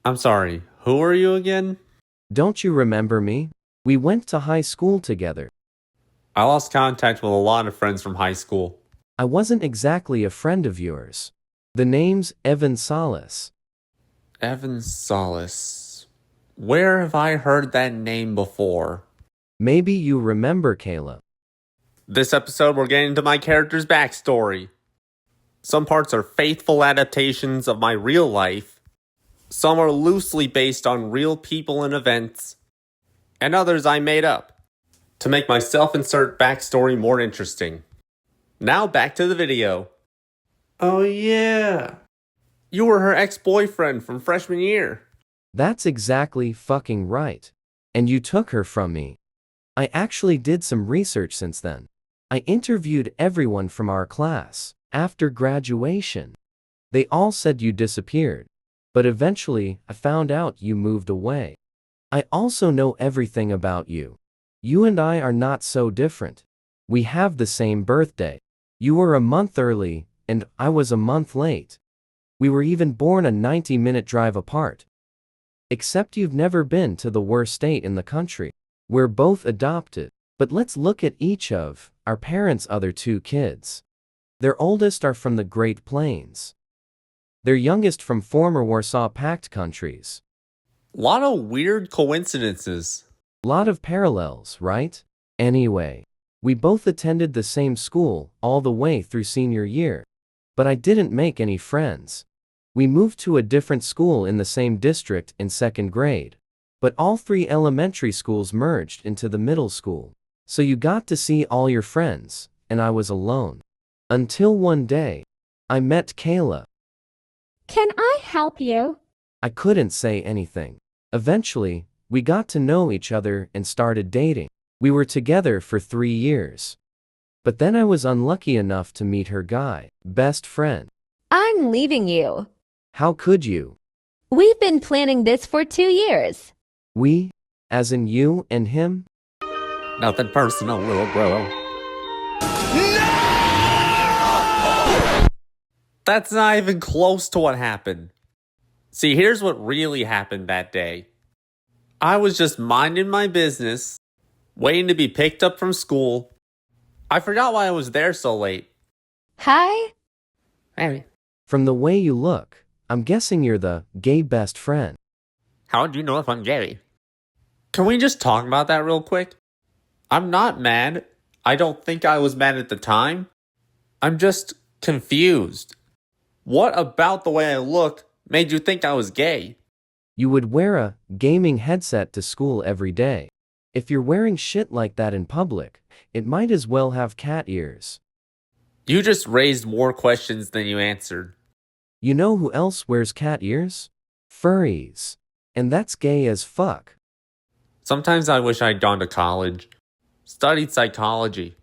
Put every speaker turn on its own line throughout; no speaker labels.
I'm sorry, who are you again?
Don't you remember me? We went to high school together.
I lost contact with a lot of friends from high school.
I wasn't exactly a friend of yours. The name's Evan Solace.
Evan Solace. Where have I heard that name before?
Maybe you remember Kayla.
This episode, we're getting into my character's backstory. Some parts are faithful adaptations of my real life. Some are loosely based on real people and events. And others I made up to make my self-insert backstory more interesting. Now back to the video. Oh yeah. You were her ex-boyfriend from freshman year.
That's exactly fucking right. And you took her from me. I actually did some research since then. I interviewed everyone from our class after graduation. They all said you disappeared. But eventually, I found out you moved away. I also know everything about you. You and I are not so different. We have the same birthday. You were a month early, and I was a month late. We were even born a 90-minute drive apart. Except you've never been to the worst state in the country. We're both adopted. But let's look at each of our parents' other two kids. Their oldest are from the Great Plains. Their youngest from former Warsaw Pact countries.
Lot of weird coincidences.
Lot of parallels, right? Anyway, we both attended the same school all the way through senior year. But I didn't make any friends. We moved to a different school in the same district in second grade. But all three elementary schools merged into the middle school. So you got to see all your friends, and I was alone. Until one day, I met Kayla.
Can I help you?
I couldn't say anything. Eventually, we got to know each other and started dating. We were together for 3 years. But then I was unlucky enough to meet her guy, best friend.
I'm leaving you.
How could you?
We've been planning this for 2 years.
We? As in you and him?
Nothing personal, little bro. That's not even close to what happened. See, here's what really happened that day. I was just minding my business, waiting to be picked up from school. I forgot why I was there so late.
Hi?
Hey.
From the way you look, I'm guessing you're the gay best friend.
How do you know if I'm gay? Can we just talk about that real quick? I'm not mad. I don't think I was mad at the time. I'm just confused. What about the way I look made you think I was gay?
You would wear a gaming headset to school every day. If you're wearing shit like that in public, it might as well have cat ears.
You just raised more questions than you answered.
You know who else wears cat ears? Furries. And that's gay as fuck.
Sometimes I wish I'd gone to college, studied psychology,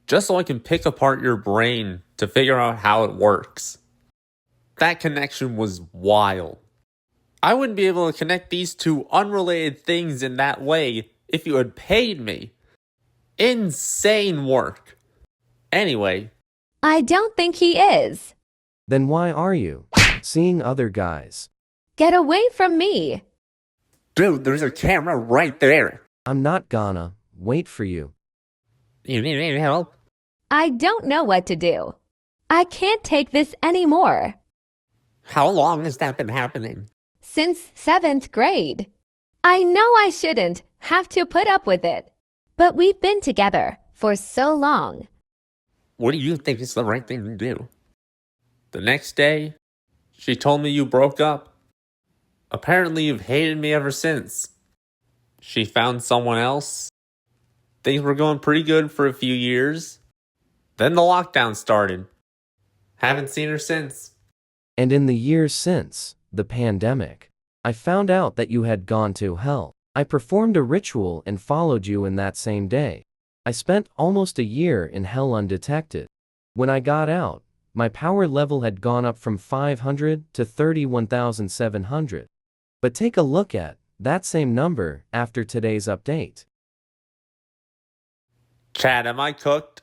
just so I can pick apart your brain to figure out how it works. That connection was wild. I wouldn't be able to connect these two unrelated things in that way if you had paid me. Insane work. Anyway.
I don't think he is.
Then why are you seeing other guys?
Get away from me.
Dude, there's a camera right there.
I'm not gonna wait for you.
You need any help?
I don't know what to do. I can't take this anymore.
How long has that been happening?
Since 7th grade. I know I shouldn't have to put up with it. But we've been together for so long.
What do you think is the right thing to do? The next day, she told me you broke up. Apparently you've hated me ever since. She found someone else. Things were going pretty good for a few years. Then the lockdown started. Haven't seen her since.
And in the years since the pandemic, I found out that you had gone to hell. I performed a ritual and followed you in that same day. I spent almost a year in hell undetected. When I got out, my power level had gone up from 500 to 31,700. But take a look at that same number after today's update.
Chad, am I cooked?